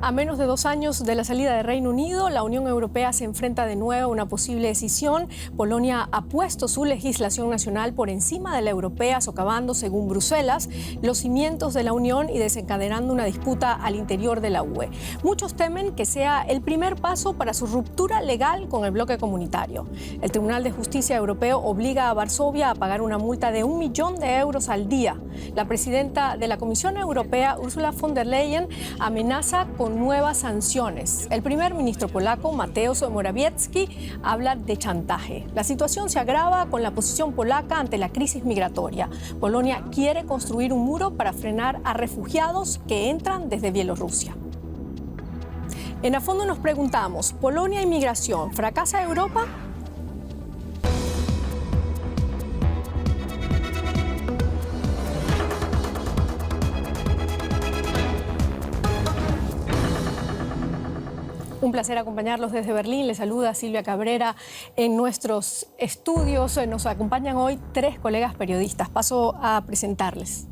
A menos de 2 años de la salida del Reino Unido, la Unión Europea se enfrenta de nuevo a una posible decisión. Polonia ha puesto su legislación nacional por encima de la europea, socavando, según Bruselas, los cimientos de la Unión y desencadenando una disputa al interior de la UE. Muchos temen que sea el primer paso para su ruptura legal con el bloque comunitario. El Tribunal de Justicia Europeo obliga a Varsovia a pagar una multa de 1 millón de euros al día. La presidenta de la Comisión Europea, Ursula von der Leyen, amenaza con nuevas sanciones. El primer ministro polaco, Mateusz Morawiecki, habla de chantaje. La situación se agrava con la posición polaca ante la crisis migratoria. Polonia quiere construir un muro para frenar a refugiados que entran desde Bielorrusia. En A Fondo nos preguntamos, ¿Polonia y migración fracasa Europa? Un placer acompañarlos desde Berlín. Les saluda Silvia Cabrera en nuestros estudios. Nos acompañan hoy 3 colegas periodistas. Paso a presentarles.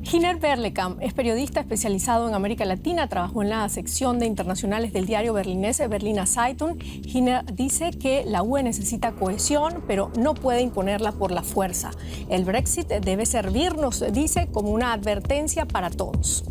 Giner Berlekamp es periodista especializado en América Latina. Trabajó en la sección de internacionales del diario berlinés Berliner Zeitung. Giner dice que la UE necesita cohesión, pero no puede imponerla por la fuerza. El Brexit debe servirnos, dice, como una advertencia para todos.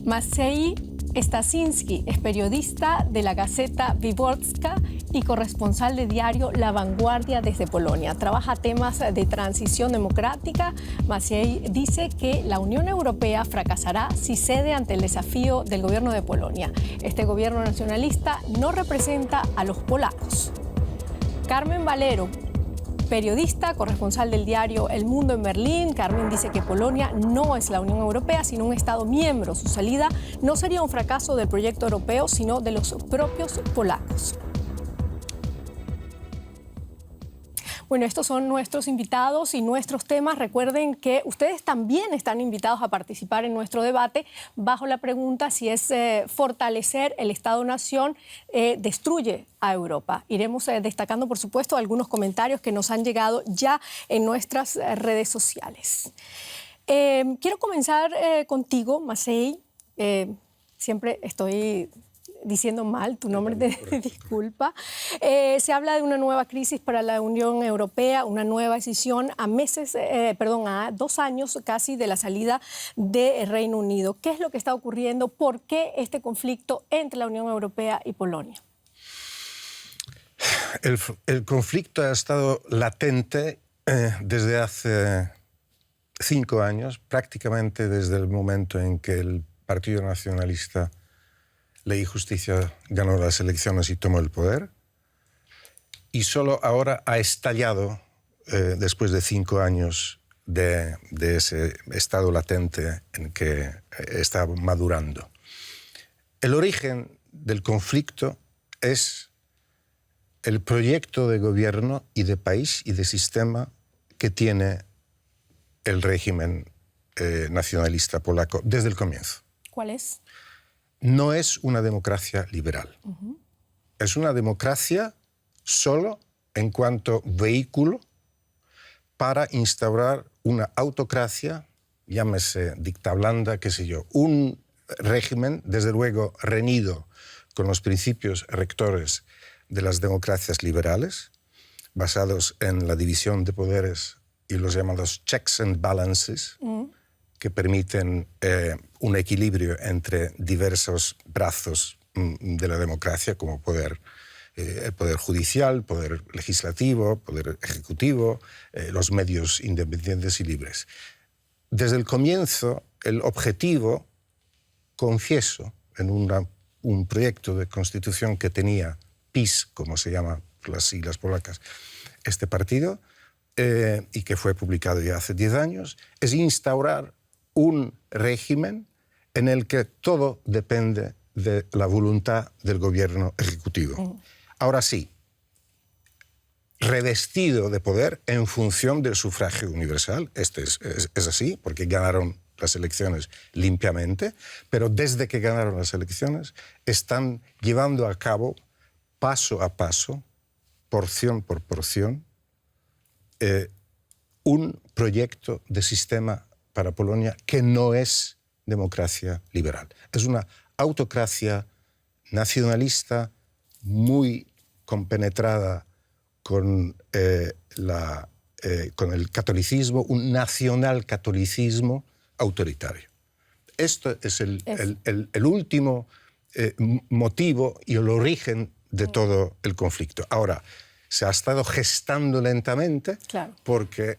Maciej Stasiński es periodista de la Gazeta Wyborcza y corresponsal de diario La Vanguardia desde Polonia. Trabaja temas de transición democrática. Maciej dice que la Unión Europea fracasará si cede ante el desafío del gobierno de Polonia. Este gobierno nacionalista no representa a los polacos. Carmen Valero, periodista, corresponsal del diario El Mundo en Berlín. Carmen dice que Polonia no es la Unión Europea, sino un Estado miembro. Su salida no sería un fracaso del proyecto europeo, sino de los propios polacos. Bueno, estos son nuestros invitados y nuestros temas. Recuerden que ustedes también están invitados a participar en nuestro debate bajo la pregunta si es fortalecer el Estado-Nación destruye a Europa. Iremos destacando, por supuesto, algunos comentarios que nos han llegado ya en nuestras redes sociales. Quiero comenzar contigo, Maciej. Siempre estoy diciendo mal tu nombre, te disculpa. Se habla de una nueva crisis para la Unión Europea, una nueva decisión a 2 años casi de la salida del Reino Unido. ¿Qué es lo que está ocurriendo? ¿Por qué este conflicto entre la Unión Europea y Polonia? El conflicto ha estado latente desde hace 5 años, prácticamente desde el momento en que el Partido Nacionalista Ley y Justicia ganó las elecciones y tomó el poder, y solo ahora ha estallado después de 5 años de ese estado latente en que está madurando. El origen del conflicto es el proyecto de gobierno y de país y de sistema que tiene el régimen nacionalista polaco desde el comienzo. ¿Cuál es? No es una democracia liberal. Es una democracia solo en cuanto vehículo para instaurar una autocracia, llámese dicta blanda, qué sé yo, un régimen, desde luego, reñido con los principios rectores de las democracias liberales, basados en la división de poderes y los llamados checks and balances, que permiten un equilibrio entre diversos brazos de la democracia, como el poder judicial, poder legislativo, poder ejecutivo, los medios independientes y libres. Desde el comienzo, el objetivo, confieso, en un proyecto de constitución que tenía PiS, como se llama por las siglas polacas, este partido, y que fue publicado ya hace 10 años, es instaurar un régimen en el que todo depende de la voluntad del gobierno ejecutivo. Ahora sí, revestido de poder en función del sufragio universal. Es así, porque ganaron las elecciones limpiamente, pero desde que ganaron las elecciones están llevando a cabo, paso a paso, porción por porción, un proyecto de sistema para Polonia que no es democracia liberal. Es una autocracia nacionalista muy compenetrada con el catolicismo, un nacionalcatolicismo autoritario. Esto es el último motivo y el origen de todo el conflicto. Ahora, se ha estado gestando lentamente porque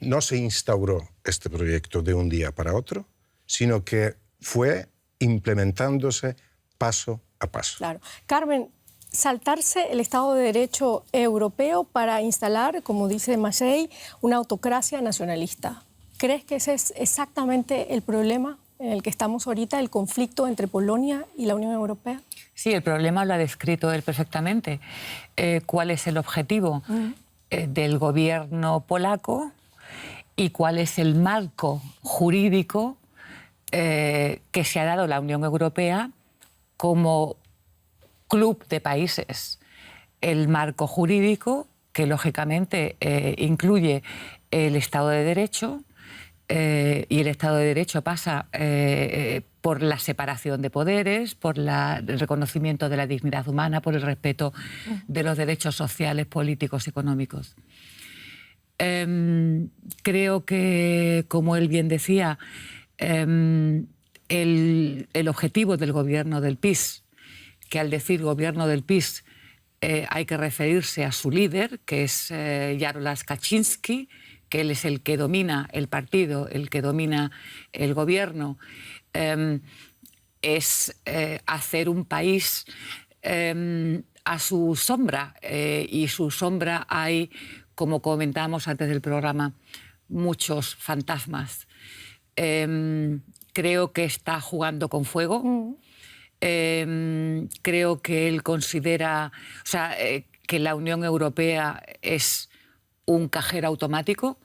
no se instauró este proyecto de un día para otro, sino que fue implementándose paso a paso. Claro. Carmen, saltarse el Estado de Derecho europeo para instalar, como dice Maciej, una autocracia nacionalista. ¿Crees que ese es exactamente el problema en el que estamos ahorita, el conflicto entre Polonia y la Unión Europea? Sí, el problema lo ha descrito él perfectamente. ¿Cuál es el objetivo del gobierno polaco y cuál es el marco jurídico que se ha dado la Unión Europea como club de países? El marco jurídico que, lógicamente, incluye el Estado de Derecho, y el Estado de Derecho pasa por la separación de poderes, por el reconocimiento de la dignidad humana, por el respeto de los derechos sociales, políticos y económicos. Creo que, como él bien decía, el objetivo del gobierno del PiS, que al decir gobierno del PiS hay que referirse a su líder, que es Jarosław Kaczyński, que él es el que domina el partido, el que domina el gobierno, es hacer un país a su sombra. Y su sombra hay, como comentábamos antes del programa, muchos fantasmas. Creo que está jugando con fuego. Creo que él considera, que la Unión Europea es un cajero automático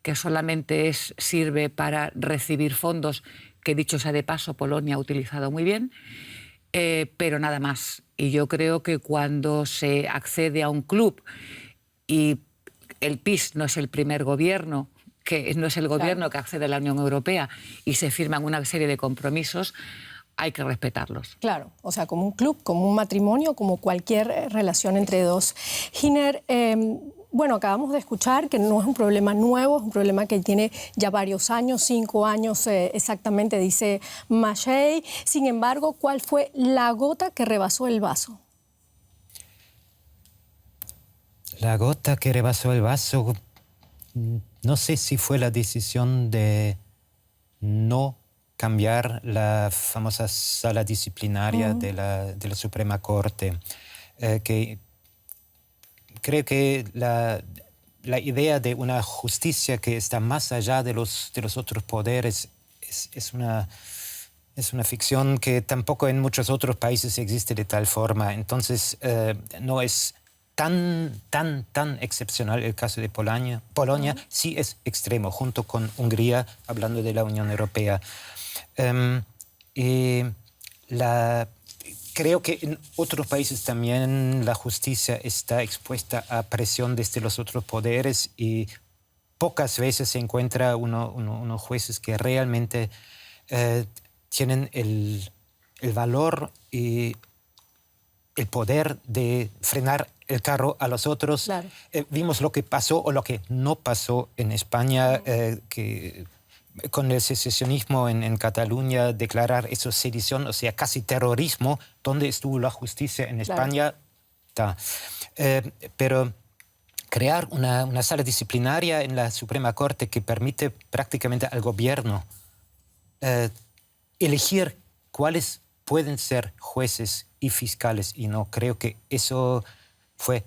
que solamente sirve para recibir fondos, que dicho sea de paso, Polonia ha utilizado muy bien, pero nada más. Y yo creo que cuando se accede a un club y el PiS no es el primer gobierno, que no es el gobierno que accede a la Unión Europea y se firman una serie de compromisos, hay que respetarlos. Claro, o sea, como un club, como un matrimonio, como cualquier relación entre dos. Giner, bueno, acabamos de escuchar que no es un problema nuevo, es un problema que tiene ya varios años, 5 años exactamente, dice Maciej. Sin embargo, ¿cuál fue la gota que rebasó el vaso? La gota que rebasó el vaso, no sé si fue la decisión de no cambiar la famosa sala disciplinaria de la Suprema Corte, que creo que la idea de una justicia que está más allá de los otros poderes es una ficción que tampoco en muchos otros países existe de tal forma. Entonces, no es tan excepcional el caso de Polonia. Polonia sí es extremo, junto con Hungría, hablando de la Unión Europea. Creo que en otros países también la justicia está expuesta a presión desde los otros poderes y pocas veces se encuentra unos jueces que realmente tienen el valor y el poder de frenar el carro a los otros. Claro. Vimos lo que pasó o lo que no pasó en España, que con el secesionismo en Cataluña, declarar eso sedición, o sea, casi terrorismo, donde estuvo la justicia en España. Claro. Pero crear una sala disciplinaria en la Suprema Corte que permite prácticamente al gobierno elegir cuáles pueden ser jueces y fiscales, y no creo que eso fue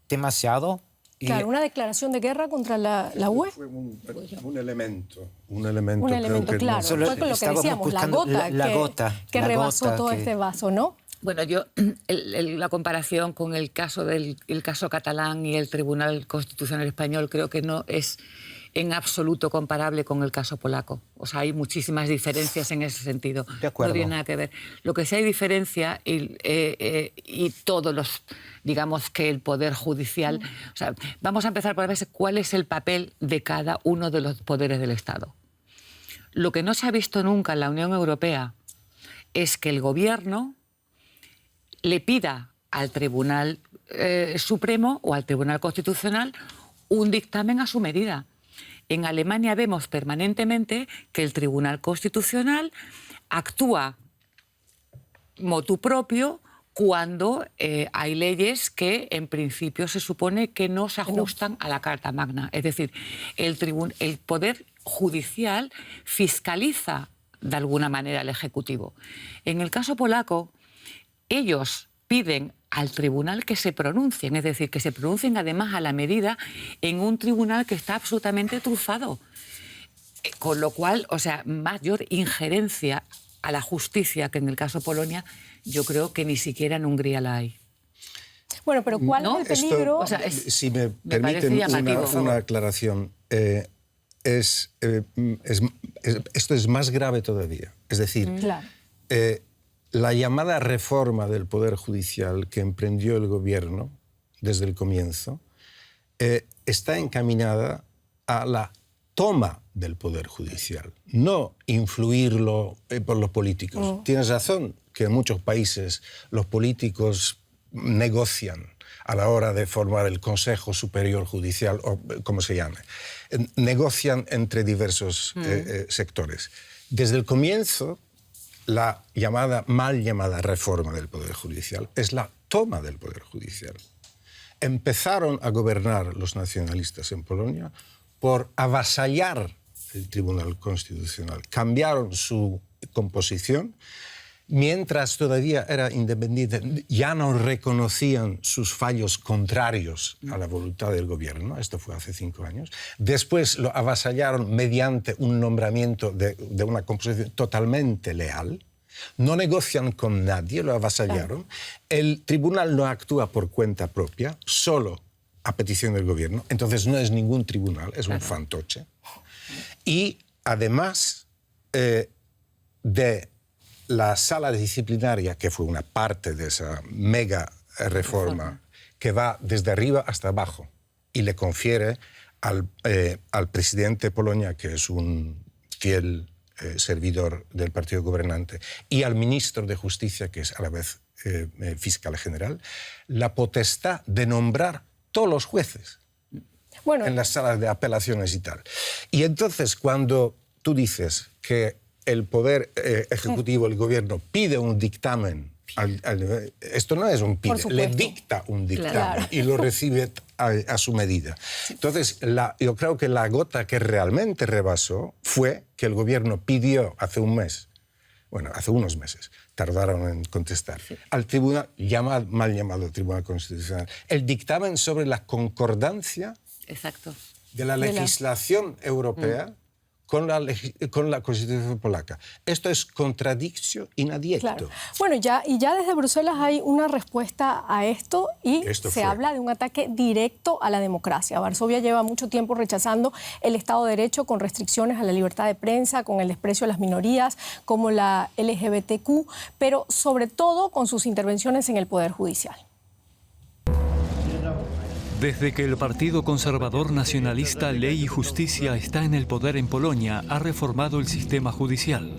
demasiado. Claro, una declaración de guerra contra la UE. Fue un elemento. Un elemento, claro. Solo fue con lo que decíamos, la gota que rebasó todo este vaso, ¿no? Bueno, yo la comparación con el caso catalán y el Tribunal Constitucional Español creo que no es en absoluto comparable con el caso polaco. O sea, hay muchísimas diferencias en ese sentido. De acuerdo. No tiene nada que ver. Lo que sí hay diferencia y todos los, digamos que el Poder Judicial... O sea, vamos a empezar por ver cuál es el papel de cada uno de los poderes del Estado. O Lo que no se ha visto nunca en la Unión Europea es que el gobierno le pida al Tribunal Supremo o al Tribunal Constitucional un dictamen a su medida. En Alemania vemos permanentemente que el Tribunal Constitucional actúa motu propio cuando hay leyes que en principio se supone que no se ajustan a la Carta Magna. Es decir, el Poder Judicial fiscaliza de alguna manera al Ejecutivo. En el caso polaco, ellos piden al tribunal que se pronuncien, es decir, que se pronuncien además a la medida en un tribunal que está absolutamente trufado. Con lo cual, o sea, mayor injerencia a la justicia que en el caso Polonia, yo creo que ni siquiera en Hungría la hay. Bueno, pero ¿cuál es el peligro? Esto, o sea, si me permiten una aclaración, esto es más grave todavía. Es decir, claro. La llamada reforma del Poder Judicial que emprendió el gobierno desde el comienzo está encaminada a la toma del Poder Judicial, no influirlo por los políticos. Tienes razón que en muchos países los políticos negocian a la hora de formar el Consejo Superior Judicial, o como se llame. Negocian entre diversos sectores. Desde el comienzo, la mal llamada reforma del Poder Judicial es la toma del Poder Judicial. Empezaron a gobernar los nacionalistas en Polonia por avasallar el Tribunal Constitucional. Cambiaron su composición. Mientras todavía era independiente, ya no reconocían sus fallos contrarios a la voluntad del gobierno. Esto fue hace 5 años. Después lo avasallaron mediante un nombramiento de una composición totalmente leal. No negocian con nadie, lo avasallaron. El tribunal no actúa por cuenta propia, solo a petición del gobierno. Entonces no es ningún tribunal, es un fantoche. Y además de la sala disciplinaria, que fue una parte de esa mega reforma, que va desde arriba hasta abajo y le confiere al presidente de Polonia, que es un fiel servidor del partido gobernante, y al ministro de Justicia, que es a la vez fiscal general, la potestad de nombrar todos los jueces en las salas de apelaciones y tal. Y entonces, cuando tú dices que el poder ejecutivo, el gobierno, pide un dictamen, esto no es un pide, le dicta un dictamen y lo recibe a su medida. Entonces, yo creo que la gota que realmente rebasó fue que el gobierno pidió hace unos meses, tardaron en contestar, al tribunal, mal llamado Tribunal Constitucional, el dictamen sobre la concordancia de la legislación europea con la Constitución polaca. Esto es contradictio in adjecto. Claro. Bueno, ya desde Bruselas hay una respuesta a esto y se habla de un ataque directo a la democracia. Varsovia lleva mucho tiempo rechazando el Estado de Derecho con restricciones a la libertad de prensa, con el desprecio a las minorías, como la LGBTQ, pero sobre todo con sus intervenciones en el Poder Judicial. Desde que el Partido Conservador Nacionalista Ley y Justicia está en el poder en Polonia, ha reformado el sistema judicial.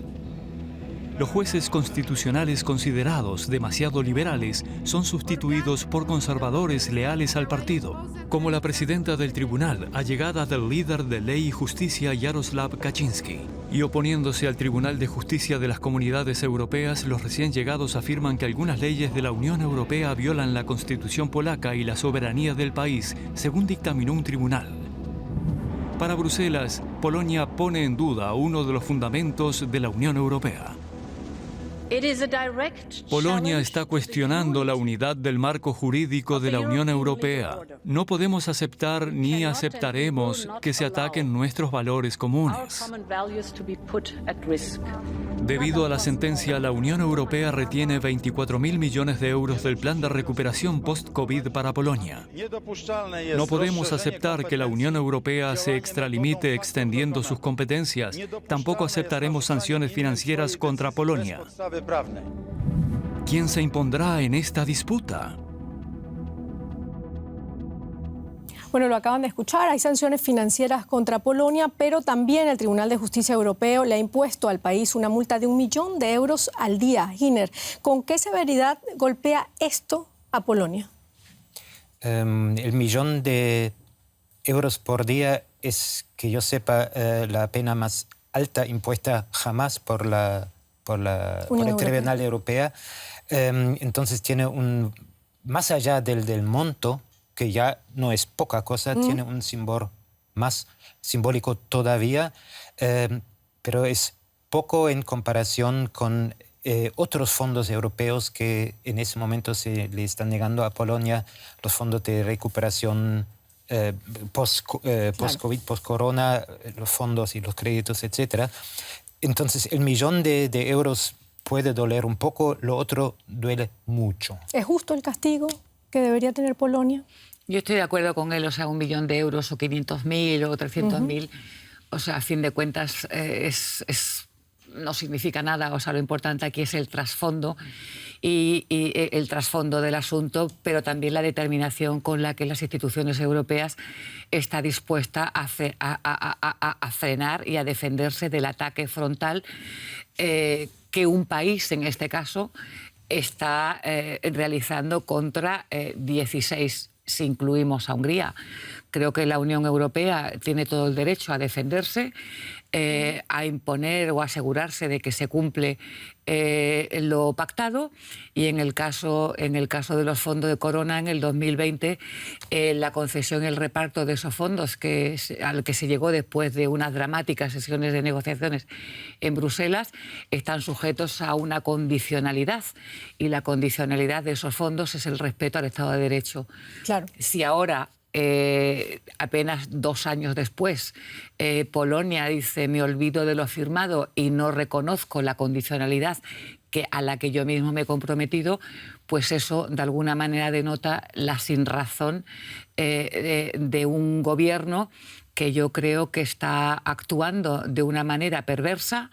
Los jueces constitucionales considerados demasiado liberales son sustituidos por conservadores leales al partido, como la presidenta del tribunal, allegada del líder de Ley y Justicia Jarosław Kaczyński. Y oponiéndose al Tribunal de Justicia de las Comunidades Europeas, los recién llegados afirman que algunas leyes de la Unión Europea violan la Constitución polaca y la soberanía del país, según dictaminó un tribunal. Para Bruselas, Polonia pone en duda uno de los fundamentos de la Unión Europea. Polonia está cuestionando la unidad del marco jurídico de la Unión Europea. No podemos aceptar ni aceptaremos que se ataquen nuestros valores comunes. Debido a la sentencia, la Unión Europea retiene 24.000 millones de euros del plan de recuperación post-COVID para Polonia. No podemos aceptar que la Unión Europea se extralimite extendiendo sus competencias. Tampoco aceptaremos sanciones financieras contra Polonia. ¿Quién se impondrá en esta disputa? Bueno, lo acaban de escuchar, hay sanciones financieras contra Polonia, pero también el Tribunal de Justicia Europeo le ha impuesto al país una multa de 1 millón de euros al día. Giner, ¿con qué severidad golpea esto a Polonia? El millón de euros por día es, que yo sepa, la pena más alta impuesta jamás por el Tribunal Europeo. Entonces tiene más allá del monto, que ya no es poca cosa, tiene un símbolo más simbólico todavía, pero es poco en comparación con otros fondos europeos que en ese momento se le están negando a Polonia, los fondos de recuperación post-COVID, post-corona, los fondos y los créditos, etc. Entonces, el millón de euros puede doler un poco, lo otro duele mucho. ¿Es justo el castigo que debería tener Polonia? Yo estoy de acuerdo con él, o sea, 1 millón de euros o 500.000 o 300.000, o sea, a fin de cuentas no significa nada, o sea, lo importante aquí es el trasfondo y el trasfondo del asunto, pero también la determinación con la que las instituciones europeas están dispuestas a frenar y a defenderse del ataque frontal que un país, en este caso, está realizando contra 16, si incluimos a Hungría. Creo que la Unión Europea tiene todo el derecho a defenderse, a imponer o asegurarse de que se cumple lo pactado, y en el caso de los fondos de Corona en el 2020, la concesión y el reparto de esos fondos al que se llegó después de unas dramáticas sesiones de negociaciones en Bruselas están sujetos a una condicionalidad, y la condicionalidad de esos fondos es el respeto al Estado de Derecho. Claro. Si ahora, apenas 2 años después, Polonia dice me olvido de lo firmado y no reconozco la condicionalidad a la que yo mismo me he comprometido, pues eso de alguna manera denota la sinrazón de un gobierno que yo creo que está actuando de una manera perversa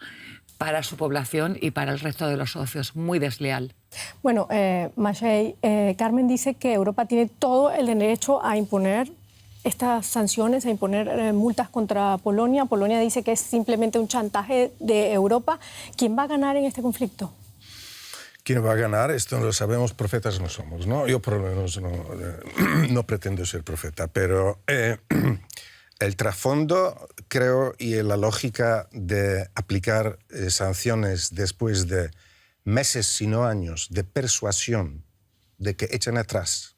para su población y para el resto de los socios, muy desleal. Bueno, Maciej, Carmen dice que Europa tiene todo el derecho a imponer estas sanciones, a imponer multas contra Polonia. Polonia dice que es simplemente un chantaje de Europa. ¿Quién va a ganar en este conflicto? ¿Quién va a ganar? Esto lo sabemos, profetas no somos, ¿no? Yo por lo menos no pretendo ser profeta, pero el trasfondo, creo, y la lógica de aplicar sanciones después de meses, si no años, de persuasión de que echan atrás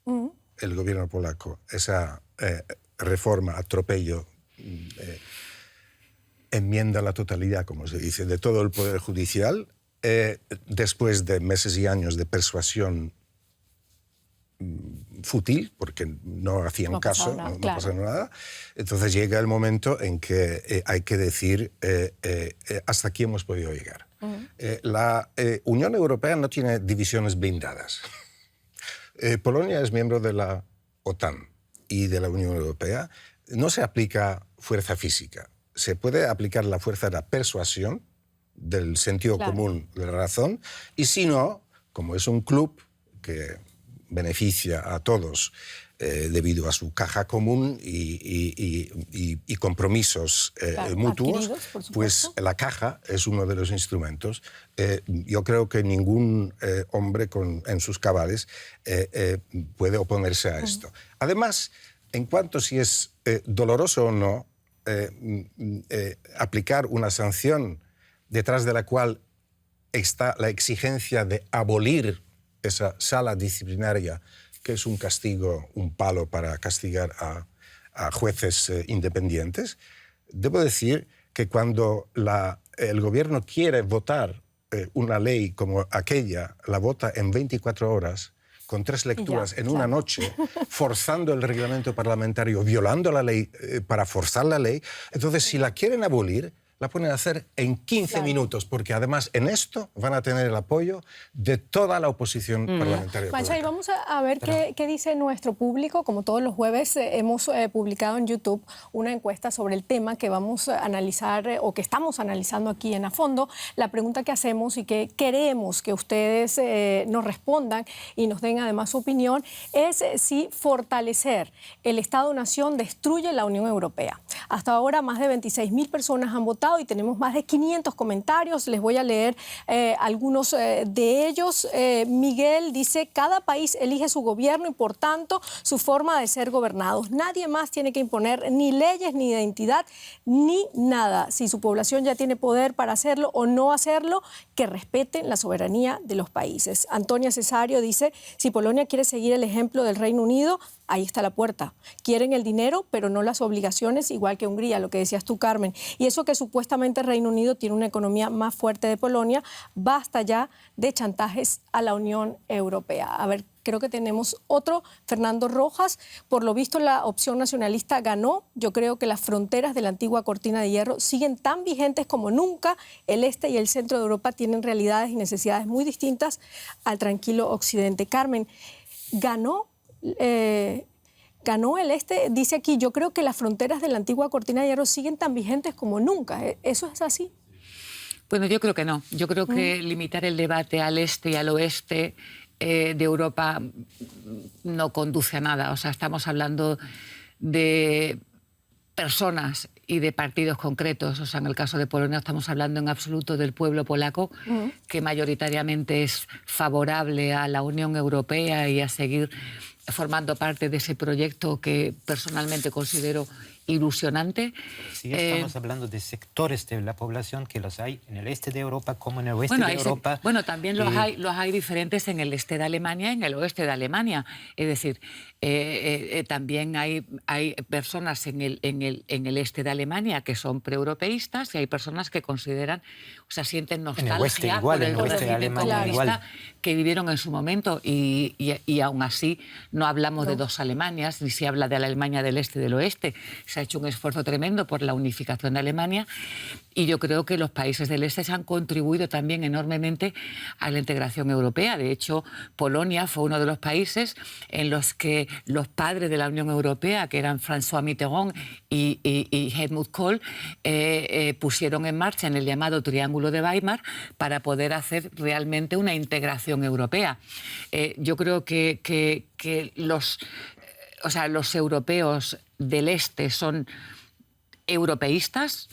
el gobierno polaco esa reforma, atropello, enmienda a la totalidad, como se dice, de todo el Poder Judicial, después de meses y años de persuasión fútil, porque no hacían caso, no pasaba nada. Entonces llega el momento en que hay que decir hasta aquí hemos podido llegar. La Unión Europea no tiene divisiones blindadas. Polonia es miembro de la OTAN y de la Unión Europea. No se aplica fuerza física. Se puede aplicar la fuerza de la persuasión, del sentido común, de la razón, y si no, como es un club que beneficia a todos debido a su caja común y compromisos mutuos, pues la caja es uno de los instrumentos. Yo creo que ningún hombre en sus cabales puede oponerse a esto. Además, en cuanto si es doloroso o no, aplicar una sanción detrás de la cual está la exigencia de abolir esa sala disciplinaria, que es un castigo, un palo para castigar a jueces independientes. Debo decir que cuando el gobierno quiere votar una ley como aquella, la vota en 24 horas, con 3 lecturas en una noche, forzando el reglamento parlamentario, violando la ley para forzar la ley. Entonces, si la quieren abolir, la pueden hacer en 15 Claro. minutos, porque además en esto van a tener el apoyo de toda la oposición parlamentaria. Juancha, y polaca. vamos a ver qué dice nuestro público. Como todos los jueves, hemos publicado en YouTube una encuesta sobre el tema que vamos a analizar o que estamos analizando aquí en A Fondo. La pregunta que hacemos y que queremos que ustedes nos respondan y nos den además su opinión es si fortalecer el Estado-Nación destruye la Unión Europea. Hasta ahora más de 26.000 personas han votado y tenemos más de 500 comentarios. Les voy a leer algunos de ellos. Miguel dice, cada país elige su gobierno y por tanto su forma de ser gobernados. Nadie más tiene que imponer ni leyes, ni identidad, ni nada. Si su población ya tiene poder para hacerlo o no hacerlo, que respeten la soberanía de los países. Antonia Cesario dice, si Polonia quiere seguir el ejemplo del Reino Unido, ahí está la puerta. Quieren el dinero, pero no las obligaciones, igual que Hungría, lo que decías tú, Carmen. Y eso que supuestamente Reino Unido tiene una economía más fuerte de Polonia, basta ya de chantajes a la Unión Europea. A ver, creo que tenemos otro, Fernando Rojas. Por lo visto, la opción nacionalista ganó. Yo creo que las fronteras de la antigua cortina de hierro siguen tan vigentes como nunca. El este y el centro de Europa tienen realidades y necesidades muy distintas al tranquilo occidente. Carmen, ganó el este, dice aquí, yo creo que las fronteras de la antigua cortina de hierro siguen tan vigentes como nunca. ¿Eso es así? Bueno, yo creo que no. Yo creo que limitar el debate al este y al oeste de Europa no conduce a nada. O sea, estamos hablando de personas y de partidos concretos. O sea, en el caso de Polonia estamos hablando en absoluto del pueblo polaco, que mayoritariamente es favorable a la Unión Europea y a seguir formando parte de ese proyecto que personalmente considero ilusionante. Sí, estamos hablando de sectores de la población que los hay en el este de Europa como en el oeste de Europa. Bueno, también los hay diferentes en el este de Alemania y en el oeste de Alemania. Es decir, también hay personas en el este de Alemania que son preeuropeístas y hay personas que consideran, o sea, sienten nostalgia por el régimen comunista que vivieron en su momento y aún así no hablamos de dos Alemanias, ni se habla de la Alemania del este y del oeste. Se ha hecho un esfuerzo tremendo por la unificación de Alemania y yo creo que los países del este se han contribuido también enormemente a la integración europea. De hecho, Polonia fue uno de los países en los que los padres de la Unión Europea, que eran François Mitterrand y Helmut Kohl, pusieron en marcha en el llamado Triángulo de Weimar para poder hacer realmente una integración europea. Yo creo que los europeos del este son europeístas,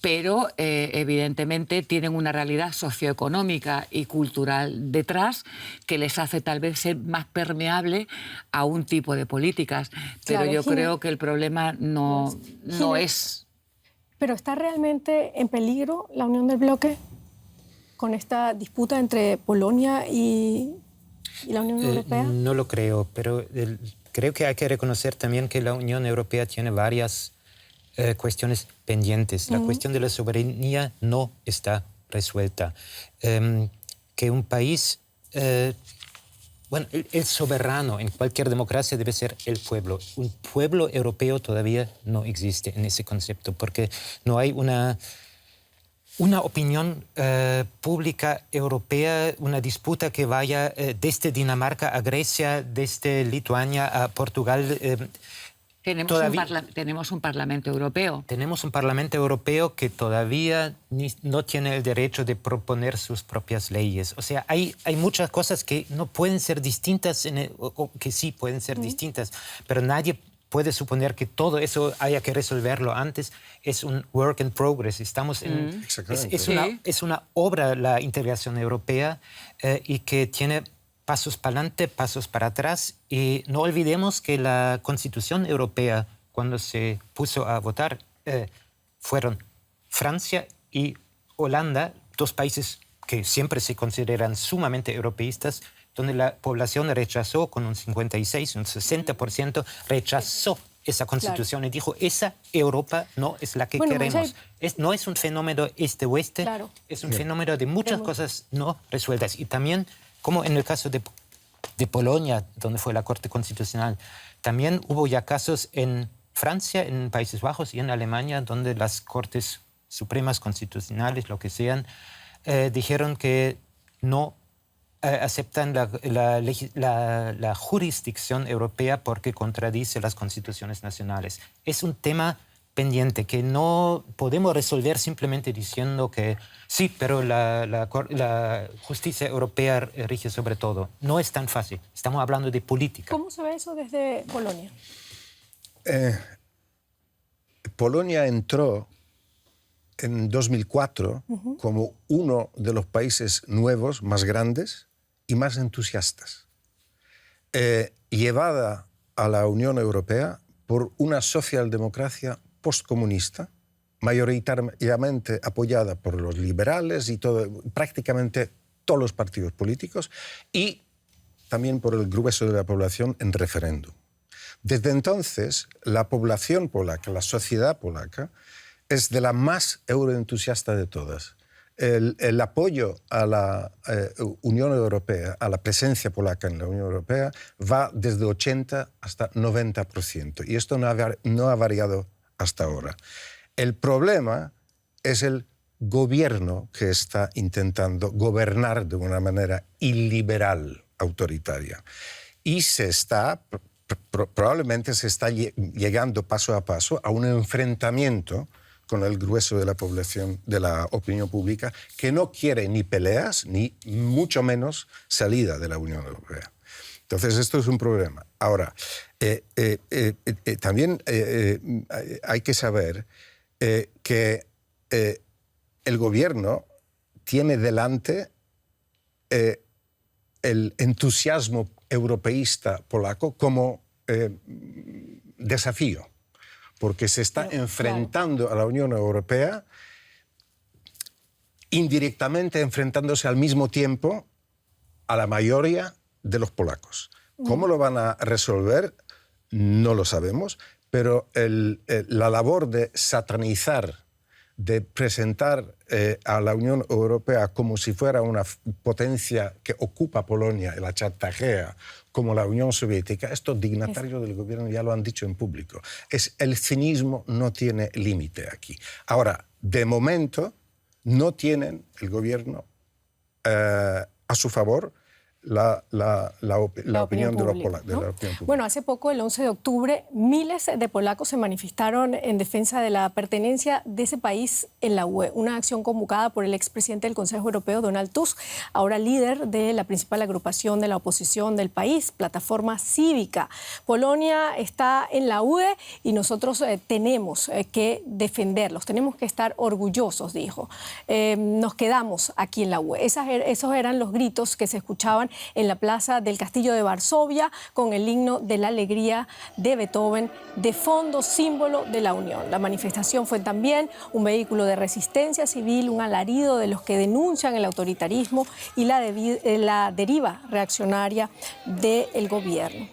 pero evidentemente tienen una realidad socioeconómica y cultural detrás que les hace tal vez ser más permeable a un tipo de políticas. Pero Claro, yo Gine, creo que el problema no es... ¿Pero está realmente en peligro la unión del bloque con esta disputa entre Polonia y la Unión Europea? No lo creo, pero creo que hay que reconocer también que la Unión Europea tiene varias cuestiones pendientes. La cuestión de la soberanía no está resuelta. Que un país... bueno, el soberano en cualquier democracia debe ser el pueblo. Un pueblo europeo todavía no existe en ese concepto, porque no hay una opinión pública europea, una disputa que vaya desde Dinamarca a Grecia, desde Lituania a Portugal. Tenemos un Parlamento Europeo. Tenemos un Parlamento Europeo que todavía no tiene el derecho de proponer sus propias leyes. O sea, hay muchas cosas que no pueden ser distintas, o que sí pueden ser distintas, pero nadie puede suponer que todo eso haya que resolverlo antes. Es un work in progress. Estamos en... Es una obra la integración europea y que tiene pasos para adelante, pasos para atrás. Y no olvidemos que la Constitución Europea, cuando se puso a votar, fueron Francia y Holanda, dos países que siempre se consideran sumamente europeístas, donde la población rechazó con un 56, un 60%, rechazó esa constitución y dijo, esa Europa no es la que queremos. No es un fenómeno este-oeste, es un fenómeno de muchas cosas no resueltas. Y también, como en el caso de Polonia, donde fue la Corte Constitucional, también hubo ya casos en Francia, en Países Bajos y en Alemania, donde las cortes supremas, constitucionales, lo que sean, dijeron que no aceptan la jurisdicción europea porque contradice las constituciones nacionales. Es un tema pendiente que no podemos resolver simplemente diciendo que sí, pero la justicia europea rige sobre todo. No es tan fácil. Estamos hablando de política. ¿Cómo se ve eso desde Polonia? Polonia entró en 2004 como uno de los países nuevos, más grandes y más entusiastas, llevada a la Unión Europea por una socialdemocracia postcomunista, mayoritariamente apoyada por los liberales y prácticamente todos los partidos políticos, y también por el grueso de la población en referéndum. Desde entonces, la población polaca, la sociedad polaca, es de la más euroentusiasta de todas. El apoyo a la Unión Europea, a la presencia polaca en la Unión Europea, va desde 80 hasta 90%. Y esto no ha variado hasta ahora. El problema es el gobierno que está intentando gobernar de una manera iliberal, autoritaria. Y probablemente se está llegando paso a paso a un enfrentamiento con el grueso de la población, de la opinión pública, que no quiere ni peleas, ni mucho menos salida de la Unión Europea. Entonces, esto es un problema. Ahora, también hay que saber que el gobierno tiene delante el entusiasmo europeísta polaco como desafío, porque se está enfrentando a la Unión Europea, indirectamente enfrentándose al mismo tiempo a la mayoría de los polacos. ¿Cómo lo van a resolver? No lo sabemos, pero la labor de satanizar, de presentar a la Unión Europea como si fuera una potencia que ocupa Polonia y la chantajea como la Unión Soviética, estos dignatarios del gobierno ya lo han dicho en público. El cinismo no tiene límite aquí. Ahora, de momento, no tienen el gobierno a su favor la opinión de los polacos. ¿No? Bueno, hace poco, el 11 de octubre, miles de polacos se manifestaron en defensa de la pertenencia de ese país en la UE, una acción convocada por el expresidente del Consejo Europeo, Donald Tusk, ahora líder de la principal agrupación de la oposición del país, Plataforma Cívica. Polonia está en la UE y nosotros tenemos que defenderlos, tenemos que estar orgullosos, dijo. Nos quedamos aquí en la UE. Esos eran los gritos que se escuchaban en la plaza del Castillo de Varsovia, con el himno de la alegría de Beethoven de fondo, símbolo de la unión. La manifestación fue también un vehículo de resistencia civil, un alarido de los que denuncian el autoritarismo y la deriva reaccionaria del gobierno.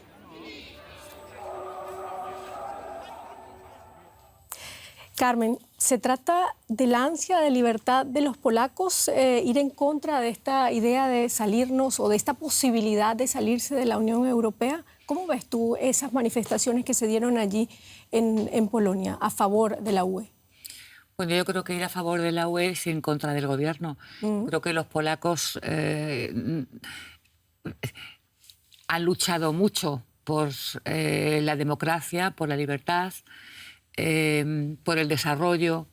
Carmen, ¿se trata de la ansia de libertad de los polacos, ir en contra de esta idea de salirnos o de esta posibilidad de salirse de la Unión Europea? ¿Cómo ves tú esas manifestaciones que se dieron allí en Polonia a favor de la UE? Bueno, yo creo que ir a favor de la UE es en contra del gobierno. Creo que los polacos han luchado mucho por la democracia, por la libertad, por el desarrollo,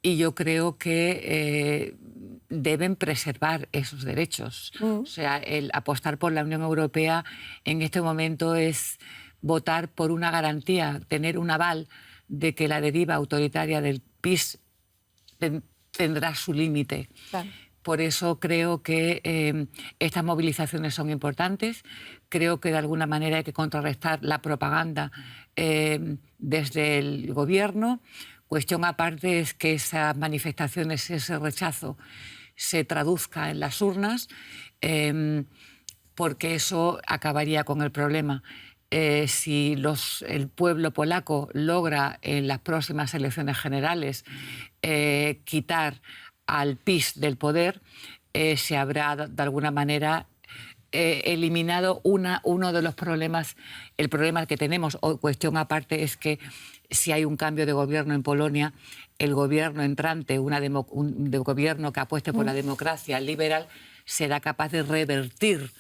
y yo creo que deben preservar esos derechos. O sea, el apostar por la Unión Europea en este momento es votar por una garantía, tener un aval de que la deriva autoritaria del PiS tendrá su límite. Claro. Por eso creo que estas movilizaciones son importantes. Creo que de alguna manera hay que contrarrestar la propaganda desde el gobierno. Cuestión aparte es que esas manifestaciones, ese rechazo, se traduzca en las urnas, porque eso acabaría con el problema. Si el pueblo polaco logra en las próximas elecciones generales quitar al PiS del poder, se habrá de alguna manera eliminado uno de los problemas. El problema que tenemos, o cuestión aparte, es que si hay un cambio de gobierno en Polonia, el gobierno entrante, un gobierno que apueste por la democracia liberal, será capaz de revertir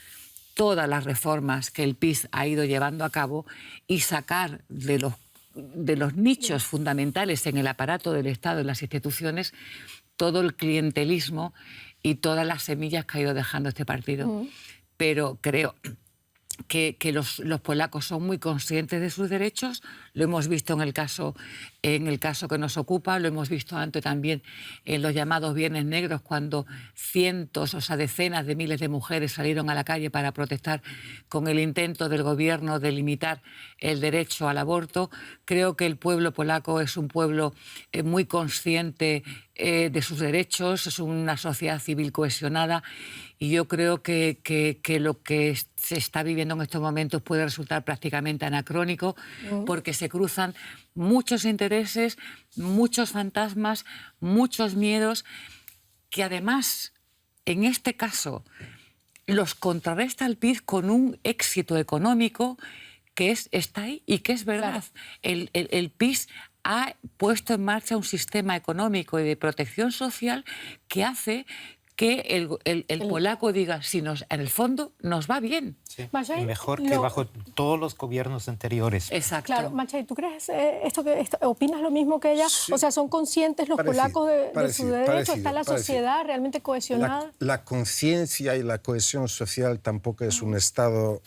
todas las reformas que el PiS ha ido llevando a cabo y sacar de los nichos fundamentales en el aparato del Estado, en las instituciones, todo el clientelismo y todas las semillas que ha ido dejando este partido. Pero creo que los polacos son muy conscientes de sus derechos. Lo hemos visto en el caso que nos ocupa, lo hemos visto antes también en los llamados Viernes Negros, cuando cientos, o sea, decenas de miles de mujeres salieron a la calle para protestar con el intento del gobierno de limitar el derecho al aborto. Creo que el pueblo polaco es un pueblo muy consciente de sus derechos, es una sociedad civil cohesionada, y yo creo que lo que se está viviendo en estos momentos puede resultar prácticamente anacrónico, porque se cruzan muchos intereses, muchos fantasmas, muchos miedos, que además, en este caso, los contrarresta el PiS con un éxito económico que está ahí y que es verdad. Claro. El PiS ha puesto en marcha un sistema económico y de protección social que hace que el polaco diga, si en el fondo nos va bien. Sí. Machay, mejor que bajo todos los gobiernos anteriores. Exacto. Claro, Machay, ¿tú crees opinas lo mismo que ella? Sí. O sea, ¿son conscientes los polacos de su derecho? ¿Está la sociedad realmente cohesionada? La conciencia y la cohesión social tampoco es un estado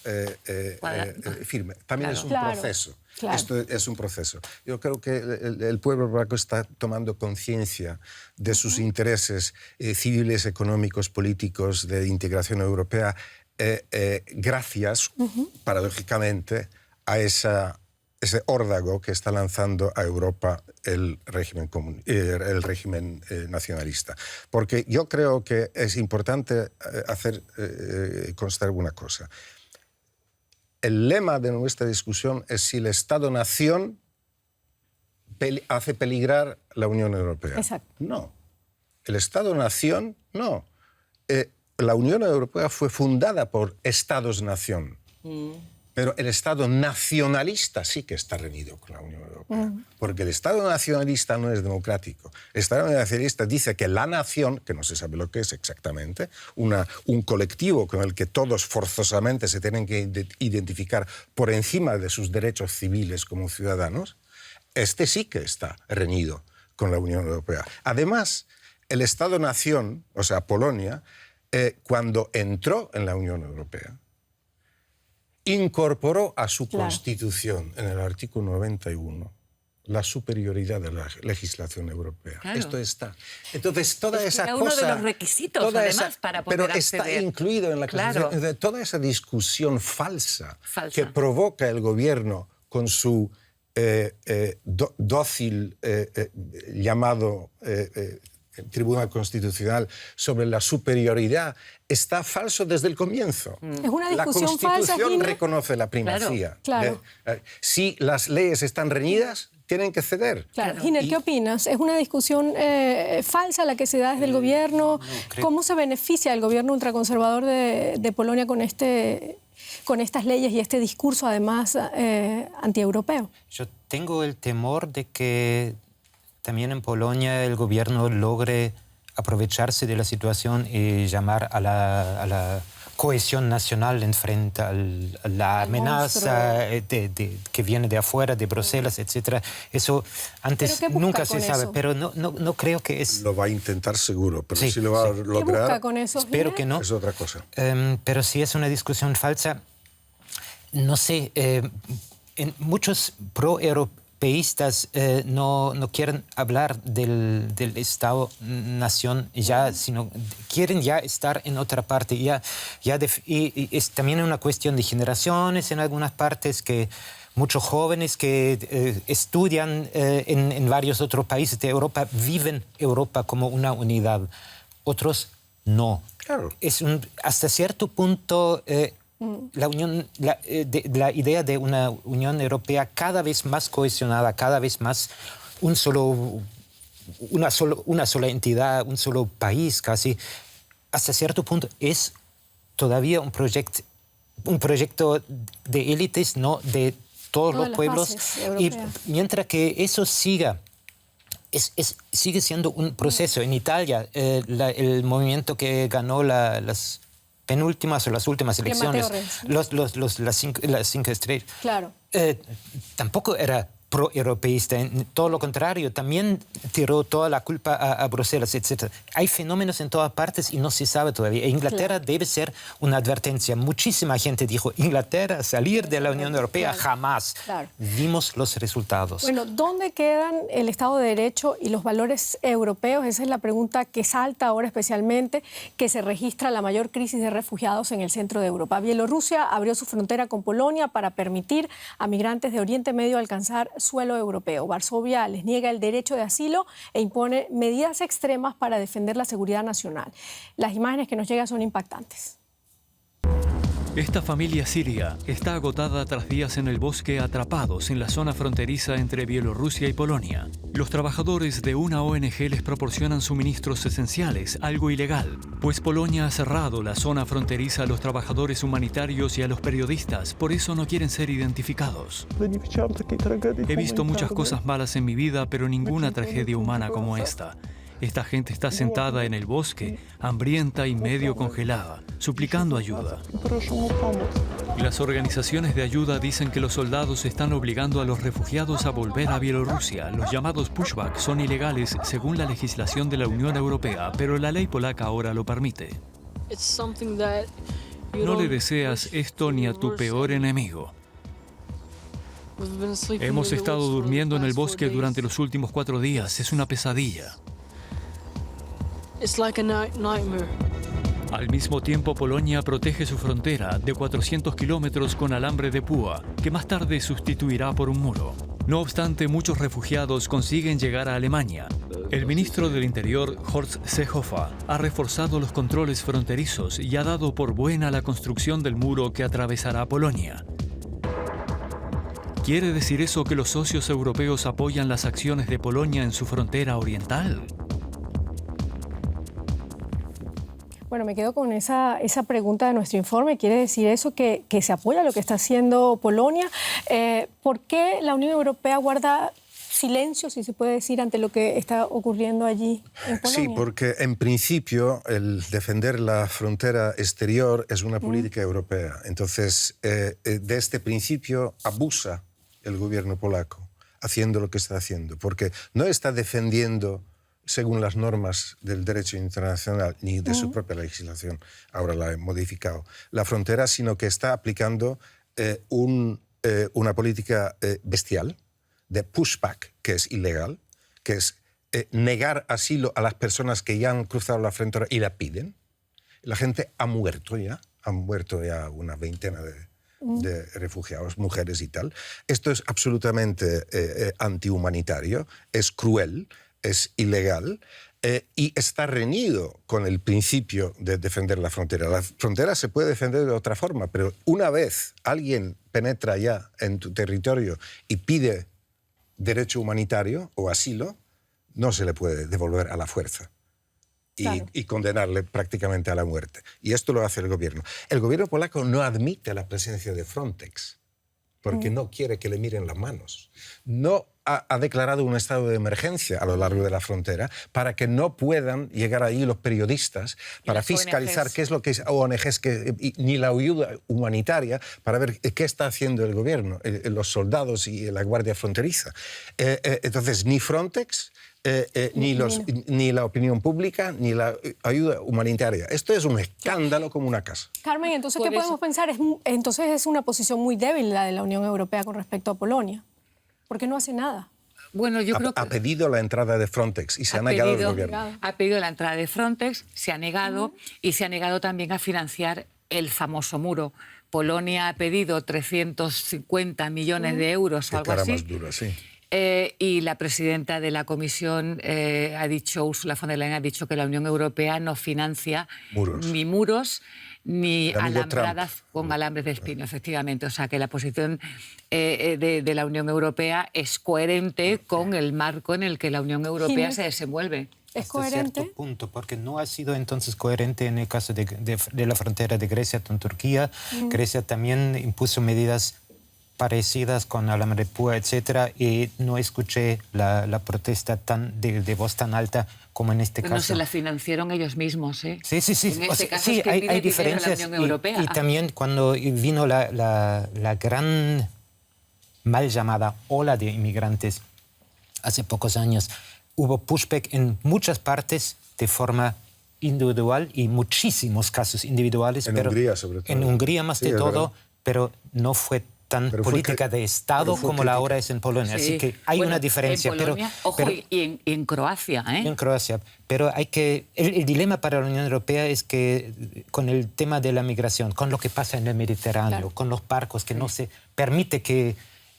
firme. También es un proceso. Claro. Esto es un proceso. Yo creo que el pueblo polaco está tomando conciencia de sus intereses civiles, económicos, políticos, de integración europea, gracias, paradójicamente, a ese órdago que está lanzando a Europa el régimen nacionalista. Porque yo creo que es importante hacer constar una cosa. El lema de nuestra discusión es si el Estado-nación hace peligrar la Unión Europea. Exacto. No. El Estado-nación, no. La Unión Europea fue fundada por Estados-nación. Pero el Estado nacionalista sí que está reñido con la Unión Europea. Porque el Estado nacionalista no es democrático. El Estado nacionalista dice que la nación, que no se sabe lo que es exactamente, un colectivo con el que todos forzosamente se tienen que identificar por encima de sus derechos civiles como ciudadanos, este sí que está reñido con la Unión Europea. Además, el Estado-nación, o sea, Polonia, cuando entró en la Unión Europea, incorporó a su Constitución, en el artículo 91, la superioridad de la legislación europea. Claro. Esto está. Entonces, toda esa cosa... Era uno de los requisitos, además, para poder acceder. Pero está incluido en la Constitución. Claro. Toda esa discusión falsa que provoca el gobierno con su dócil llamado... Tribunal Constitucional sobre la superioridad está falso desde el comienzo. Es una discusión falsa. La Constitución falsa, reconoce la primacía. Claro. Si las leyes están reñidas, tienen que ceder. Claro. Giner, ¿qué opinas? ¿Es una discusión falsa la que se da desde el gobierno? No, ¿Cómo se beneficia el gobierno ultraconservador de Polonia con estas leyes y este discurso, además, antieuropeo? Yo tengo el temor de que también en Polonia el gobierno logre aprovecharse de la situación y llamar a la cohesión nacional en frente a la amenaza que viene de afuera, de Bruselas, etc. Eso antes nunca se sabe, pero no creo que es... Lo va a intentar seguro, pero si lo va a lograr... ¿Qué busca con eso? Espero que no. Es otra cosa. Pero si es una discusión falsa, no sé, en muchos pro-europeístas no quieren hablar del Estado-nación ya, sino quieren ya estar en otra parte. Y es también una cuestión de generaciones en algunas partes, que muchos jóvenes que estudian en varios otros países de Europa viven Europa como una unidad. Otros no. Claro. Hasta cierto punto... la idea de una Unión Europea cada vez más cohesionada, cada vez más una sola entidad, un solo país casi, hasta cierto punto es todavía un proyecto de élites, no de todos los pueblos. Y mientras que eso siga, sigue siendo un proceso. En Italia, el movimiento que ganó las penúltimas o las últimas elecciones, las cinco estrellas, claro. Tampoco era pro-europeísta, todo lo contrario, también tiró toda la culpa a Bruselas, etc. Hay fenómenos en todas partes y no se sabe todavía. Inglaterra debe ser una advertencia. Muchísima gente dijo, Inglaterra, salir de la Unión Europea, jamás. Vimos los resultados. Bueno, ¿dónde quedan el Estado de Derecho y los valores europeos? Esa es la pregunta que salta ahora especialmente, que se registra la mayor crisis de refugiados en el centro de Europa. Bielorrusia abrió su frontera con Polonia para permitir a migrantes de Oriente Medio alcanzar suelo europeo. Varsovia les niega el derecho de asilo e impone medidas extremas para defender la seguridad nacional. Las imágenes que nos llegan son impactantes. Esta familia siria está agotada tras días en el bosque atrapados en la zona fronteriza entre Bielorrusia y Polonia. Los trabajadores de una ONG les proporcionan suministros esenciales, algo ilegal, pues Polonia ha cerrado la zona fronteriza a los trabajadores humanitarios y a los periodistas, por eso no quieren ser identificados. He visto muchas cosas malas en mi vida, pero ninguna tragedia humana como esta. Esta gente está sentada en el bosque, hambrienta y medio congelada, suplicando ayuda. Las organizaciones de ayuda dicen que los soldados están obligando a los refugiados a volver a Bielorrusia. Los llamados pushback son ilegales según la legislación de la Unión Europea, pero la ley polaca ahora lo permite. No le deseas esto ni a tu peor enemigo. Hemos estado durmiendo en el bosque durante los últimos 4 días. Es una pesadilla. Al mismo tiempo, Polonia protege su frontera de 400 kilómetros con alambre de púa, que más tarde sustituirá por un muro. No obstante, muchos refugiados consiguen llegar a Alemania. El ministro del Interior, Horst Seehofer, ha reforzado los controles fronterizos y ha dado por buena la construcción del muro que atravesará Polonia. ¿Quiere decir eso que los socios europeos apoyan las acciones de Polonia en su frontera oriental? Bueno, me quedo con esa pregunta de nuestro informe. ¿Quiere decir eso que se apoya lo que está haciendo Polonia? ¿Por qué la Unión Europea guarda silencio, si se puede decir, ante lo que está ocurriendo allí en Polonia? Sí, porque en principio el defender la frontera exterior es una política europea. Entonces, de este principio abusa el gobierno polaco haciendo lo que está haciendo, porque no está defendiendo según las normas del derecho internacional ni de su propia legislación, ahora la he modificado, la frontera, sino que está aplicando una política bestial de pushback, que es ilegal, que es negar asilo a las personas que ya han cruzado la frontera y la piden. La gente ha muerto ya una veintena de refugiados, mujeres y tal. Esto es absolutamente antihumanitario, es cruel, es ilegal y está reñido con el principio de defender la frontera. La frontera se puede defender de otra forma, pero una vez alguien penetra ya en tu territorio y pide derecho humanitario o asilo, no se le puede devolver a la fuerza y condenarle prácticamente a la muerte. Y esto lo hace el gobierno. El gobierno polaco no admite la presencia de Frontex porque no quiere que le miren las manos. No ha declarado un estado de emergencia a lo largo de la frontera para que no puedan llegar ahí los periodistas para fiscalizar qué es lo que es ONGs, ni la ayuda humanitaria, para ver qué está haciendo el gobierno, los soldados y la Guardia Fronteriza. Entonces, ni Frontex, ni la opinión pública, ni la ayuda humanitaria. Esto es un escándalo como una casa. Carmen, entonces, ¿qué podemos pensar? Entonces es una posición muy débil la de la Unión Europea con respecto a Polonia. ¿Por qué no hace nada? Bueno, yo creo que ha pedido la entrada de Frontex y se ha negado el gobierno. Ha pedido la entrada de Frontex, se ha negado y se ha negado también a financiar el famoso muro. Polonia ha pedido 350 millones de euros o algo así. Más dura, sí. Y la presidenta de la Comisión ha dicho, Ursula von der Leyen ha dicho que la Unión Europea no financia ni muros ni alambradas con alambres de espino, efectivamente. O sea, que la posición de la Unión Europea es coherente con el marco en el que la Unión Europea se desenvuelve. ¿Es coherente? Hasta cierto punto, porque no ha sido entonces coherente en el caso de la frontera de Grecia con Turquía. Grecia también impuso medidas parecidas con alambre de púa, etcétera, y no escuché la protesta de voz tan alta como en este caso. No se la financiaron ellos mismos, ¿eh? Sí. En este caso sí, es que hay diferencias. la Unión Europea. Y también cuando vino la gran mal llamada ola de inmigrantes hace pocos años, hubo pushback en muchas partes de forma individual y muchísimos casos individuales. En Hungría, sobre todo. En Hungría más de todo, verdad. pero no fue tan política de Estado como la ahora es en Polonia. Sí. Así que hay una diferencia. En Polonia, ojo, y en Croacia, ¿eh? En Croacia. Pero hay que... El dilema para la Unión Europea es que con el tema de la migración, con lo que pasa en el Mediterráneo, claro, con los barcos que no se permite que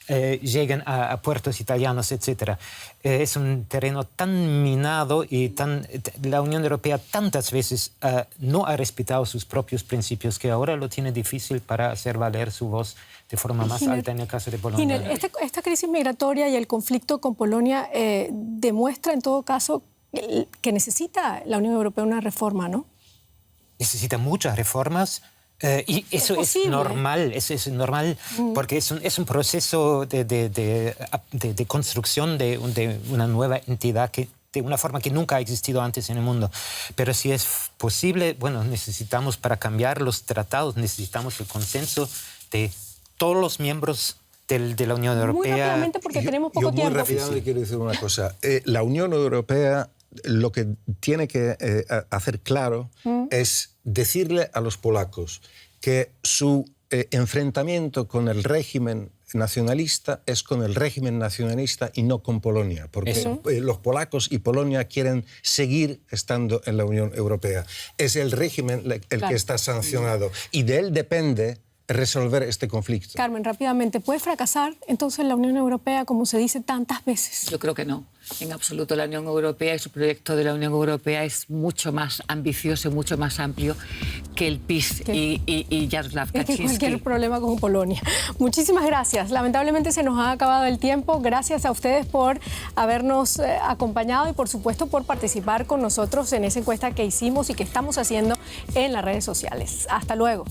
lleguen a puertos italianos, etc. Es un terreno tan minado y la Unión Europea tantas veces no ha respetado sus propios principios que ahora lo tiene difícil para hacer valer su voz de forma más alta en el caso de Polonia. Giner, esta crisis migratoria y el conflicto con Polonia demuestra en todo caso que necesita la Unión Europea una reforma, ¿no? Necesita muchas reformas. Y eso es normal, porque es un proceso de construcción de una nueva entidad de una forma que nunca ha existido antes en el mundo. Pero si es posible, bueno, necesitamos para cambiar los tratados, necesitamos el consenso de todos los miembros de la Unión Europea. Muy rápidamente, porque tenemos poco tiempo. Muy rápidamente quiero decir una cosa. La Unión Europea lo que tiene que hacer claro es decirle a los polacos que su enfrentamiento con el régimen nacionalista es con el régimen nacionalista y no con Polonia, porque los polacos y Polonia quieren seguir estando en la Unión Europea. Es el régimen el que está sancionado y de él depende resolver este conflicto. Carmen, rápidamente, ¿puede fracasar entonces la Unión Europea como se dice tantas veces? Yo creo que no. En absoluto, la Unión Europea y su proyecto de la Unión Europea es mucho más ambicioso y mucho más amplio que el PiS y Jarosław Kaczynski. Que cualquier problema con Polonia. Muchísimas gracias. Lamentablemente se nos ha acabado el tiempo. Gracias a ustedes por habernos acompañado y, por supuesto, por participar con nosotros en esa encuesta que hicimos y que estamos haciendo en las redes sociales. Hasta luego.